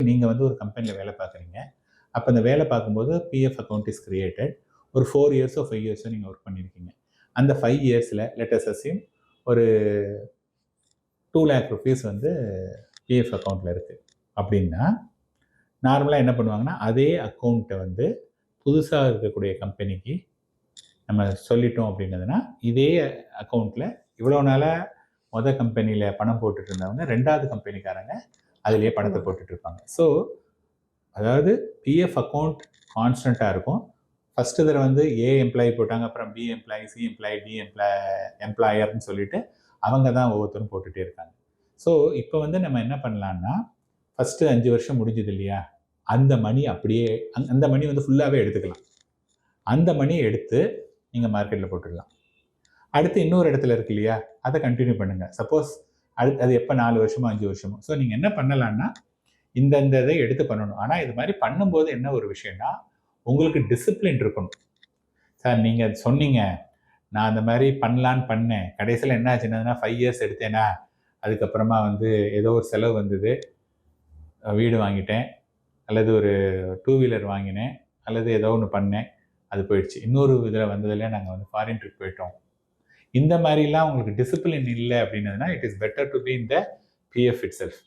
நீங்கள் வந்து ஒரு கம்பெனியில் வேலை பார்க்குறீங்க. அப்போ அந்த வேலை பார்க்கும்போது பிஎஃப் அக்கௌண்ட் இஸ் கிரியேட்டட். ஒரு 4 இயர்ஸோ 5 இயர்ஸோ நீங்கள் ஒர்க் பண்ணியிருக்கீங்க. அந்த 5 இயர்ஸில் லெட் அஸ் அஸ்யூம் ஒரு 2 lakh rupees வந்து பிஎஃப் அக்கௌண்ட்டில் இருக்குது அப்படின்னா, நார்மலாக என்ன பண்ணுவாங்கன்னா, அதே அக்கௌண்ட்டை வந்து புதுசாக இருக்கக்கூடிய கம்பெனிக்கு நம்ம சொல்லிட்டோம் அப்படின்னதுன்னா, இதே அக்கௌண்ட்டில் இவ்வளோ நாளாக கம்பெனியில் பணம் போட்டுட்டு இருந்தவங்க 2வது கம்பெனிக்காரங்க அதிலேயே பணத்தை போட்டுட்டு இருப்பாங்க. ஸோ அதாவது பிஎஃப் அக்கௌண்ட் கான்ஸ்டண்ட்டாக இருக்கும். ஃபஸ்ட்டு தடவை வந்து ஏ எம்ப்ளாயி போட்டாங்க, அப்புறம் B employee, C employee, D எம்ப்ளாயர்னு சொல்லிட்டு அவங்க தான் ஒவ்வொருத்தரும் போட்டுகிட்டே இருக்காங்க. ஸோ இப்போ வந்து நம்ம என்ன பண்ணலான்னா, ஃபஸ்ட்டு 5 வருஷம் முடிஞ்சது இல்லையா, அந்த மணி அப்படியே அந்த மணி வந்து ஃபுல்லாகவே எடுத்துக்கலாம். அந்த மணியை எடுத்து நீங்கள் மார்க்கெட்டில் போட்டுடலாம். அடுத்து இன்னொரு இடத்துல இருக்கு இல்லையா, அதை கண்டினியூ பண்ணுங்கள். சப்போஸ் அது எப்போ 4 வருஷமோ 5 வருஷமோ. ஸோ நீங்கள் என்ன பண்ணலான்னா, இந்த இதை எடுத்து பண்ணணும். ஆனால் இது மாதிரி பண்ணும்போது என்ன ஒரு விஷயம்னா, உங்களுக்கு டிசிப்ளின் இருக்கணும். சார் நீங்கள் சொன்னீங்க, நான் அந்த மாதிரி பண்ணலான்னு பண்ணேன், கடைசியில் என்ன ஆச்சுன்னா 5 இயர்ஸ் எடுத்தேன்னா, அதுக்கப்புறமா வந்து ஏதோ ஒரு செலவு வந்தது, வீடு வாங்கிட்டேன், அல்லது ஒரு 2 வீலர் வாங்கினேன், அல்லது ஏதோ ஒன்று பண்ணேன், அது போயிடுச்சு. இன்னொரு இதில் வந்ததில் நாங்கள் வந்து ஃபாரின் ட்ரிப் போயிட்டோம். இந்த மாதிரிலாம் உங்களுக்கு டிசிப்ளின் இல்லை அப்படின்னதுன்னா, it is better to be in the PF it self.